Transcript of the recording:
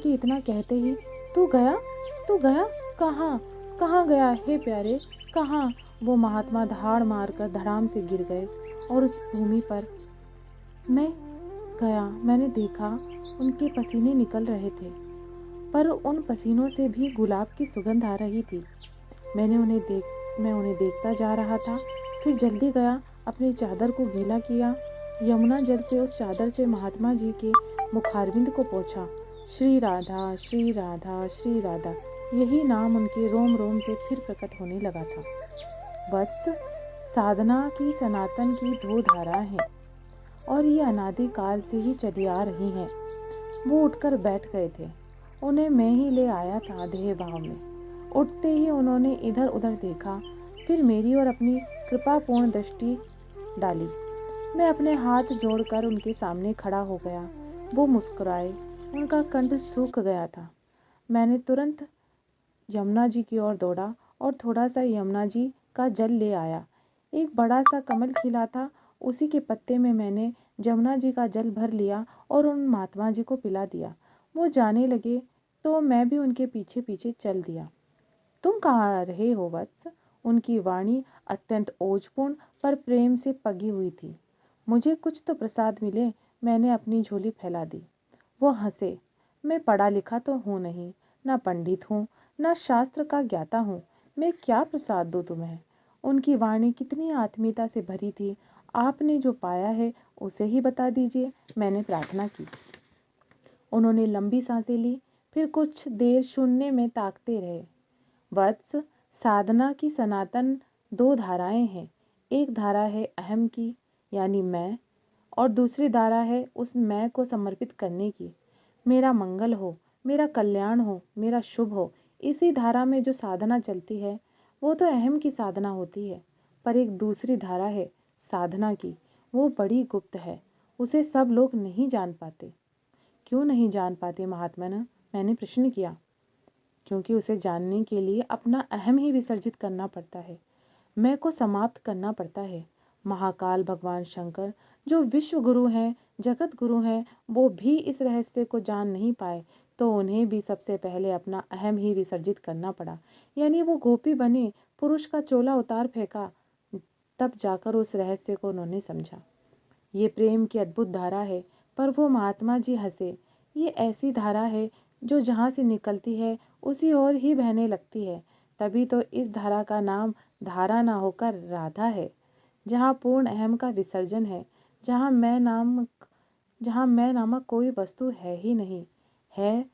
कि इतना कहते ही तू गया, तू गया, कहाँ, कहाँ गया हे प्यारे, कहाँ। वो महात्मा धाड़ मारकर धड़ाम से गिर गए और उस भूमि पर मैं गया। मैंने देखा उनके पसीने निकल रहे थे, पर उन पसीनों से भी गुलाब की सुगंध आ रही थी। मैं उन्हें देखता जा रहा था। फिर जल्दी गया, अपनी चादर को गीला किया, यमुना जल से उस चादर से महात्मा जी के मुखारविंद को पोंछा। श्री राधा, श्री राधा, श्री राधा, यही नाम उनके रोम रोम से फिर प्रकट होने लगा था। वत्स, साधना की सनातन की दो धाराएं हैं और ये अनादि काल से ही चली आ रही हैं। वो उठकर बैठ गए थे। उन्हें मैं ही ले आया था देह भाव में। उठते ही उन्होंने इधर उधर देखा, फिर मेरी और अपनी कृपापूर्ण दृष्टि डाली। मैं अपने हाथ जोड़कर उनके सामने खड़ा हो गया। वो मुस्कुराए, उनका कंठ सूख गया था। मैंने तुरंत यमुना जी की ओर दौड़ा और थोड़ा सा यमुना जी का जल ले आया। एक बड़ा सा कमल खिला था, उसी के पत्ते में मैंने यमुना जी का जल भर लिया और उन महात्मा जी को पिला दिया। वो जाने लगे तो मैं भी उनके पीछे पीछे चल दिया। तुम कहाँ रहे हो वत्स? उनकी वाणी अत्यंत ओजपूर्ण पर प्रेम से पगी हुई थी। मुझे कुछ तो प्रसाद मिले, मैंने अपनी झोली फैला दी। वो हंसे। मैं पढ़ा लिखा तो हूँ नहीं, ना पंडित हूँ, ना शास्त्र का ज्ञाता हूँ, मैं क्या प्रसाद दूँ तुम्हें? उनकी वाणी कितनी आत्मीयता से भरी थी। आपने जो पाया है उसे ही बता दीजिए, मैंने प्रार्थना की। उन्होंने लंबी सांसें ली, फिर कुछ देर शून्य में ताकते रहे। वत्स, साधना की सनातन दो धाराएं हैं। एक धारा है अहम की, यानी मैं, और दूसरी धारा है उस मैं को समर्पित करने की। मेरा मंगल हो, मेरा कल्याण हो, मेरा शुभ हो, इसी धारा में जो साधना चलती है वो तो अहम की साधना होती है। पर एक दूसरी धारा है साधना की, वो बड़ी गुप्त है, उसे सब लोग नहीं जान पाते। क्यों नहीं जान पाते महात्मन? मैंने प्रश्न किया। क्योंकि उसे जानने के लिए अपना अहम ही विसर्जित करना पड़ता है, मैं को समाप्त करना पड़ता है। महाकाल भगवान शंकर जो विश्व गुरु हैं, जगत गुरु हैं, वो भी इस रहस्य को जान नहीं पाए, तो उन्हें भी सबसे पहले अपना अहम ही विसर्जित करना पड़ा। यानी वो गोपी बने, पुरुष का चोला उतार फेंका, तब जाकर उस रहस्य को उन्होंने समझा। ये प्रेम की अद्भुत धारा है। पर वो महात्मा जी हंसे। ये ऐसी धारा है जो जहाँ से निकलती है उसी ओर ही बहने लगती है। तभी तो इस धारा का नाम धारा ना होकर राधा है, जहाँ पूर्ण अहम का विसर्जन है, जहाँ मैं नामक कोई वस्तु है ही नहीं, है